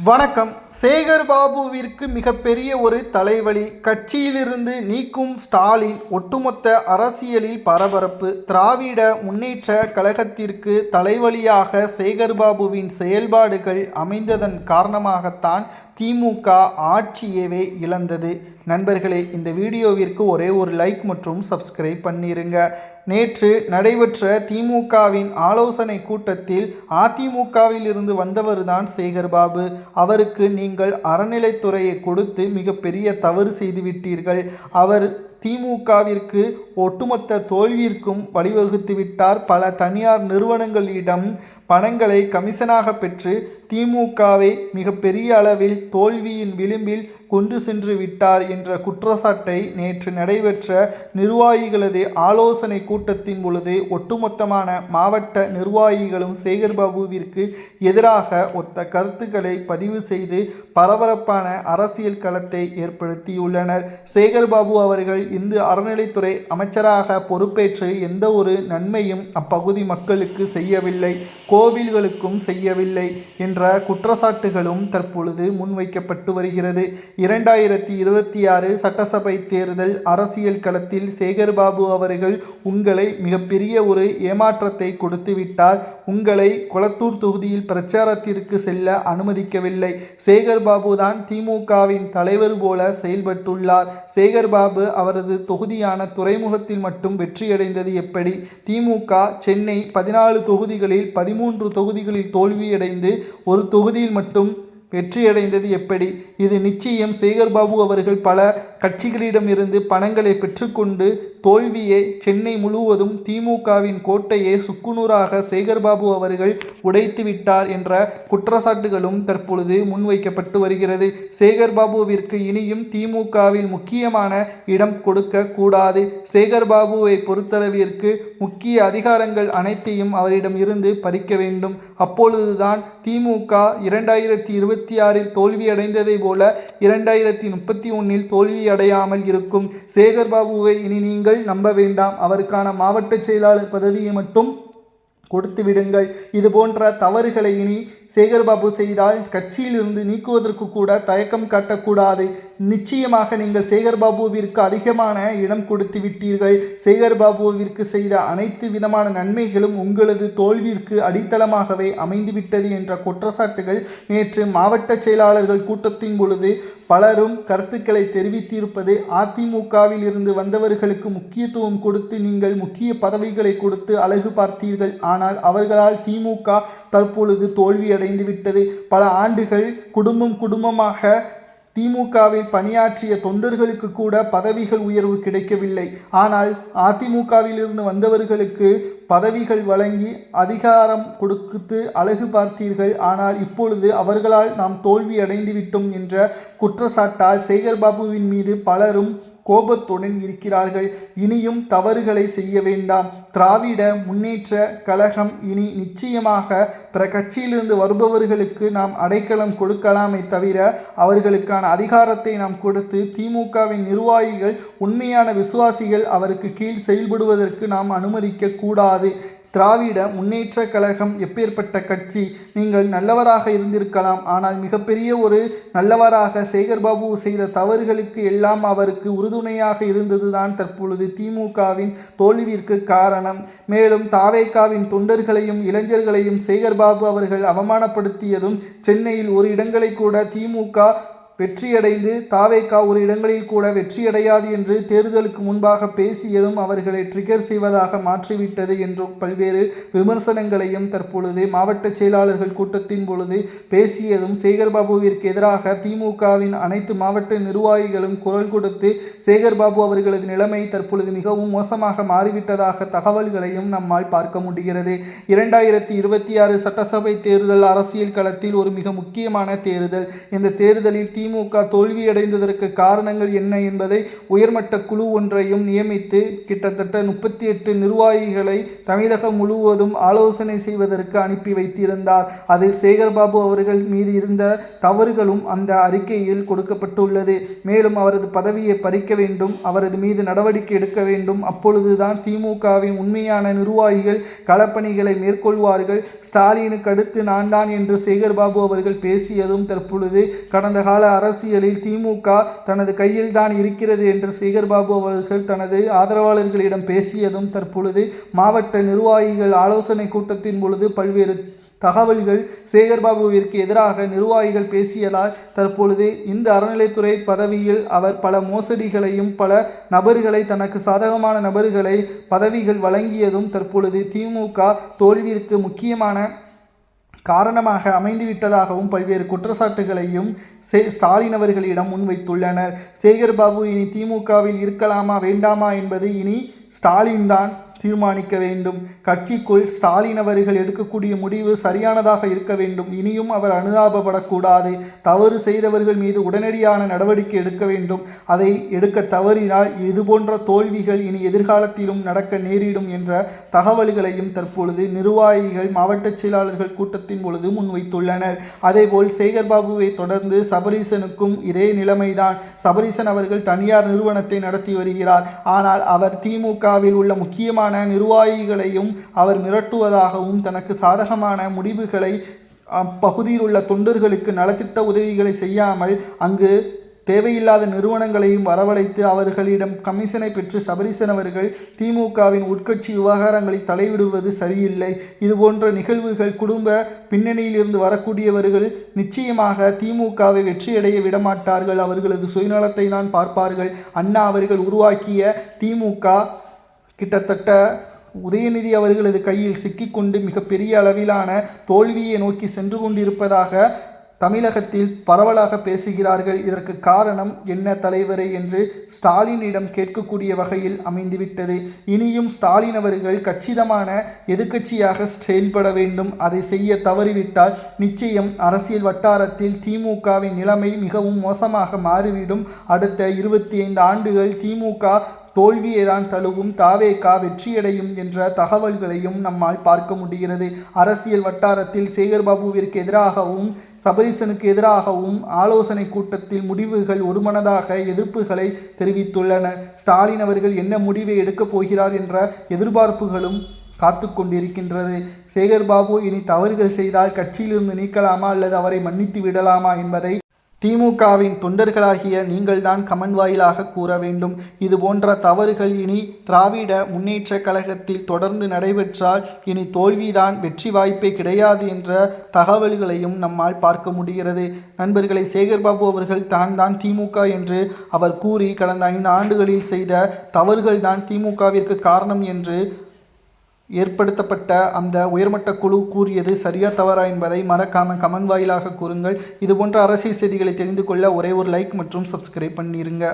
வணக்கம். சேகர் பாபுவிற்கு மிகப்பெரிய ஒரு தலைவலி. கட்சியிலிருந்து நீக்கும் ஸ்டாலின். ஒட்டுமொத்த அரசியலில் பரபரப்பு. திராவிட முன்னேற்ற கழகத்திற்கு தலைவலியாக சேகர் பாபுவின் செயல்பாடுகள் அமைந்ததன் காரணமாகத்தான் திமுக ஆட்சியவே இழந்தது. நண்பர்களே, இந்த வீடியோவிற்கு ஒரே ஒரு லைக் மற்றும் சப்ஸ்கிரைப் பண்ணிருங்க. நேற்று நடைபெற்ற திமுகவின் ஆலோசனை கூட்டத்தில் அதிமுகவில் இருந்து வந்தவர்தான் சேகர் பாபு. அவருக்கு நீங்கள் அறநிலைத்துறையை கொடுத்து மிகப்பெரிய தவறு செய்துவிட்டீர்கள். அவர் திமுகவிற்கு ஒட்டுமொத்த தோல்விற்கும் வழிவகுத்து விட்டார். பல தனியார் நிறுவனங்களிடம் பணங்களை கமிஷனாக பெற்று திமுகவை மிகப்பெரிய அளவில் தோல்வியின் விளிம்பில் கொண்டு சென்று விட்டார் என்ற குற்றச்சாட்டை நேற்று நடைபெற்ற நிர்வாகிகளது ஆலோசனை கூட்டத்தின் பொழுது ஒட்டுமொத்தமான மாவட்ட நிர்வாகிகளும் சேகர் பாபுவிற்கு எதிராக ஒத்த கருத்துக்களை பதிவு செய்து பரபரப்பான அரசியல் களத்தை ஏற்படுத்தியுள்ளனர். சேகர் பாபு அவர்கள் இந்து அறநிலைத்துறை அமைச்சராக பொறுப்பேற்று எந்த ஒரு நன்மையும் அப்பகுதி மக்களுக்கு செய்யவில்லை, கோவில்களுக்கும் செய்யவில்லை என்ற குற்றச்சாட்டுகளும் தற்பொழுது முன்வைக்கப்பட்டு வருகிறது. 2026 சட்டசபை தேர்தல் அரசியல் களத்தில் சேகர் பாபு அவர்கள் உங்களை மிகப்பெரிய ஒரு ஏமாற்றத்தை கொடுத்து விட்டார். உங்களை கொளத்தூர் தொகுதியில் பிரச்சாரத்திற்கு செல்ல அனுமதிக்கவில்லை. சேகர் பாபு தான் திமுகவின் தலைவர் போல செயல்பட்டுள்ளார். சேகர் பாபு அவரது தொகுதியான துறைமுகத்தில் மட்டும் வெற்றியடைந்தது எப்படி? திமுக சென்னை 14 தொகுதிகளில் 13 தொகுதிகளில் தோல்வியடைந்து ஒரு தொகுதியில் மட்டும் வெற்றியடைந்தது எப்படி? இது நிச்சயம் சேகர் பாபு அவர்கள் பல கட்சிகளிடமிருந்து பணங்களை பெற்றுக்கொண்டு தோல்வியை சென்னை முழுவதும் திமுகவின் கோட்டையை சுக்குநூறாக சேகர் பாபு அவர்கள் உடைத்து விட்டார் என்ற குற்றச்சாட்டுகளும் தற்பொழுது முன்வைக்கப்பட்டு வருகிறது. சேகர் பாபுவிற்கு இனியும் திமுகவில் முக்கியமான இடம் கொடுக்க கூடாது. சேகர் பாபுவை பொறுத்தளவிற்கு முக்கிய அதிகாரங்கள் அனைத்தையும் அவரிடம் இருந்து பறிக்க வேண்டும். அப்பொழுதுதான் திமுக 2026 தோல்வியடைந்ததை போல 2031 தோல்வியடையாமல் இருக்கும். சேகர் பாபுவை இனி நீங்கள் நம்ப வேண்டாம். அவருக்கான மாவட்ட செயலாளர் பதவியை மட்டும் கொடுத்து விடுங்கள். இது போன்ற தவறுகளை இனி சேகர் பாபு செய்தால் கட்சியிலிருந்து நீக்குவதற்கு கூட தயக்கம் காட்டக்கூடாது. நிச்சயமாக நீங்கள் சேகர் பாபுவிற்கு அதிகமான இடம் கொடுத்து விட்டீர்கள். சேகர் பாபுவிற்கு செய்த அனைத்து விதமான நன்மைகளும் உங்களது தோல்விற்கு அடித்தளமாகவே அமைந்துவிட்டது என்ற குற்றச்சாட்டுகள் நேற்று மாவட்ட செயலாளர்கள் கூட்டத்தின் பொழுது பலரும் கருத்துக்களை தெரிவித்திருப்பது. அதிமுகவில் இருந்து வந்தவர்களுக்கு முக்கியத்துவம் கொடுத்து நீங்கள் முக்கிய பதவிகளை கொடுத்து அழகு பார்த்தீர்கள். ஆனால் அவர்களால் திமுக தற்பொழுது தோல்வியடைந்து விட்டது. பல ஆண்டுகள் குடும்பமாக திமுகவில் பணியாற்றிய தொண்டர்களுக்கு கூட பதவிகள் உயர்வு கிடைக்கவில்லை. ஆனால் அதிமுகவில் இருந்து வந்தவர்களுக்கு பதவிகள் வழங்கி அதிகாரம் கொடுத்து அழகு பார்த்தீர்கள். ஆனால் இப்பொழுது அவர்களால் நாம் தோல்வி அடைந்து விட்டோம் என்ற குற்றச்சாட்டால் சேகர் பாபுவின் மீது பலரும் கோபத்துடன் இருக்கிறார்கள். இனியும் தவறுகளை செய்ய வேண்டாம். திராவிட முன்னேற்ற கழகம் இனி நிச்சயமாக பிற கட்சியிலிருந்து வருபவர்களுக்கு நாம் அடைக்கலம் கொடுக்கலாமே தவிர அவர்களுக்கான அதிகாரத்தை நாம் கொடுத்து திமுகவின் நிர்வாகிகள் உண்மையான விசுவாசிகள் அவருக்கு கீழ் செயல்படுவதற்கு நாம் அனுமதிக்க கூடாது. திராவிட முன்னேற்ற கழகம் எப்பேற்பட்ட கட்சி? நீங்கள் நல்லவராக இருந்திருக்கலாம். ஆனால் மிகப்பெரிய ஒரு நல்லவராக சேகர் பாபு செய்த தவறுகளுக்கு எல்லாம் அவருக்கு உறுதுணையாக இருந்ததுதான் தற்பொழுது திமுகவின் தோல்விற்கு காரணம். மேலும் தாவேகாவின் தொண்டர்களையும் இளைஞர்களையும் சேகர் பாபு அவர்கள் அவமானப்படுத்தியதும், சென்னையில் ஒரு இடங்களை கூட திமுக வெற்றியடைந்து தாவேகா ஒரு இடங்களில் கூட வெற்றியடையாது என்று தேர்தலுக்கு முன்பாக பேசியதும் அவர்களை ட்ரிகர் செய்வதாக மாற்றிவிட்டது என்றும் பல்வேறு விமர்சனங்களையும் தற்பொழுது மாவட்ட செயலாளர்கள் கூட்டத்தின் பொழுது பேசியதும் சேகர் பாபுவிற்கு எதிராக திமுகவின் அனைத்து மாவட்ட நிர்வாகிகளும் குரல் கொடுத்து சேகர் பாபு அவர்களது நிலைமை தற்பொழுது மிகவும் மோசமாக மாறிவிட்டதாக தகவல்களையும் நம்மால் பார்க்க முடிகிறது. 2026 சட்டசபை தேர்தல் அரசியல் களத்தில் ஒரு மிக முக்கியமான தேர்தல். இந்த தேர்தலில் திமுக தோல்வியடைந்ததற்கு காரணங்கள் என்ன என்பதை உயர்மட்ட குழு ஒன்றையும் நியமித்து கிட்டத்தட்ட 38 நிர்வாகிகளை தமிழகம் முழுவதும் ஆலோசனை செய்வதற்கு அனுப்பி வைத்திருந்தார். அதில் சேகர்பாபு அவர்கள் மீது இருந்த தவறுகளும் அந்த அறிக்கையில் கொடுக்கப்பட்டுள்ளது. மேலும் அவரது பதவியை பறிக்க வேண்டும், அவரது மீது நடவடிக்கை எடுக்க வேண்டும். அப்பொழுதுதான் திமுகவின் உண்மையான நிர்வாகிகள் களப்பணிகளை மேற்கொள்வார்கள். ஸ்டாலினுக்கு அடுத்து நான் தான் என்று சேகர்பாபு அவர்கள் பேசியதும் தற்பொழுது கடந்த கால அரசியலில் திமுக தனது கையில் தான் இருக்கிறது என்று சேகர்பாபு அவர்கள் தனது ஆதரவாளர்களிடம் பேசியதும் தற்பொழுது மாவட்ட நிர்வாகிகள் ஆலோசனை கூட்டத்தின் பொழுது பல்வேறு தகவல்கள் சேகர்பாபுவிற்கு எதிராக நிர்வாகிகள் பேசியதால் தற்பொழுது இந்த அறநிலைத்துறை பதவியில் அவர் பல மோசடிகளையும் பல நபர்களை தனக்கு சாதகமான நபர்களை பதவிகள் வழங்கியதும் தற்பொழுது திமுக தோல்விற்கு முக்கியமான காரணமாக அமைந்துவிட்டதாகவும் பல்வேறு குற்றச்சாட்டுகளையும் ஸ்டாலின் அவர்களிடம் முன்வைத்துள்ளனர். சேகர்பாபு இனி திமுகவில் இருக்கலாமா வேண்டாமா என்பது இனி ஸ்டாலின் தான் தீர்மானிக்க வேண்டும். கட்சிக்குள் ஸ்டாலின் அவர்கள் எடுக்கக்கூடிய முடிவு சரியானதாக இருக்க வேண்டும். இனியும் அவர் அனுதாபப்படக்கூடாது. தவறு செய்தவர்கள் மீது உடனடியான நடவடிக்கை எடுக்க வேண்டும். அதை எடுக்க தவறினால் இதுபோன்ற தோல்விகள் இனி எதிர்காலத்திலும் நடக்க நேரிடும் என்ற தகவல்களையும் தற்பொழுது நிர்வாகிகள் மாவட்ட செயலாளர்கள் கூட்டத்தின் பொழுது முன்வைத்துள்ளனர். அதேபோல் சேகர்பாபுவை தொடர்ந்து சபரீசனுக்கும் இதே நிலைமைதான். சபரீசன் அவர்கள் தனியார் நிறுவனத்தை நடத்தி வருகிறார். ஆனால் அவர் திமுகவில் உள்ள முக்கியமான நிர்வாகிகளையும் அவர் மிரட்டுவதாகவும் தனக்கு சாதகமான முடிவுகளை அப்பகுதியில் உள்ள தொண்டர்களுக்கு நலத்திட்ட உதவிகளை செய்யாமல் அங்கு தேவையில்லாத நிறுவனங்களையும் வரவழைத்து அவர்களிடம் கமிஷனை பெற்று சபரீசன் அவர்கள் திமுகவின் உட்கட்சி விவகாரங்களில் தலையிடுவது சரியில்லை. இதுபோன்ற நிகழ்வுகள் குடும்ப பின்னணியிலிருந்து வரக்கூடியவர்கள் நிச்சயமாக திமுகவை வெற்றியடைய விடமாட்டார்கள். அவர்களது சுயநலத்தை தான் பார்ப்பார்கள். அண்ணா அவர்கள் உருவாக்கிய திமுக கிட்டத்தட்ட உதயநிதி அவர்களது கையில் சிக்கிக்கொண்டு மிகப்பெரிய அளவிலான தோல்வியை நோக்கி சென்று கொண்டிருப்பதாக தமிழகத்தில் பரவலாக பேசுகிறார்கள். இதற்கு காரணம் என்ன தலைவரே என்று ஸ்டாலினிடம் கேட்கக்கூடிய வகையில் அமைந்துவிட்டது. இனியும் ஸ்டாலின் அவர்கள் கச்சிதமான எதிர்க்கட்சியாக செயல்பட வேண்டும். அதை செய்ய தவறிவிட்டால் நிச்சயம் அரசியல் வட்டாரத்தில் திமுகவின் நிலைமை மிகவும் மோசமாக மாறிவிடும். அடுத்த 25 ஆண்டுகள் திமுக தோல்வியை தான் தழுவும், தாவேகா வெற்றியடையும் என்ற தகவல்களையும் நம்மால் பார்க்க முடிகிறது. அரசியல் வட்டாரத்தில் சேகர்பாபுவிற்கு எதிராகவும் சபரீசனுக்கு எதிராகவும் ஆலோசனை கூட்டத்தில் முடிவுகள் ஒருமனதாக எதிர்ப்புகளை தெரிவித்துள்ளன. ஸ்டாலின் அவர்கள் என்ன முடிவை எடுக்கப் போகிறார் என்ற எதிர்பார்ப்புகளும் காத்து கொண்டிருக்கின்றது. சேகர்பாபு இனி தவறுகள் செய்தால் கட்சியிலிருந்து நீக்கலாமா அல்லது அவரை மன்னித்து விடலாமா என்பதை திமுகவின் தொண்டர்களாகிய நீங்கள்தான் கமெண்ட் வாயிலாக கூற வேண்டும். இது போன்ற தவறுகள் இனி திராவிட முன்னேற்ற கழகத்தில் தொடர்ந்து நடைபெற்றால் இனி தோல்விதான், வெற்றி வாய்ப்பே கிடையாது என்ற தகவல்களையும் நம்மால் பார்க்க முடிகிறது. நண்பர்களை, சேகர்பாபு அவர்கள் தான் திமுக என்று அவர் கூறி கடந்த 5 ஆண்டுகளில் செய்த தவறுகள் தான் திமுகவிற்கு காரணம் என்று ஏற்படுத்தப்பட்ட அந்த உயர்மட்ட குழு கூறியது சரியா தவறா என்பதை மறக்காம கமெண்ட் வாயிலாக கூறுங்கள். இதுபோன்ற அரசியல் செய்திகளை தெரிந்து கொள்ள ஒரே ஒரு லைக் மற்றும் சப்ஸ்கிரைப் பண்ணிருங்க.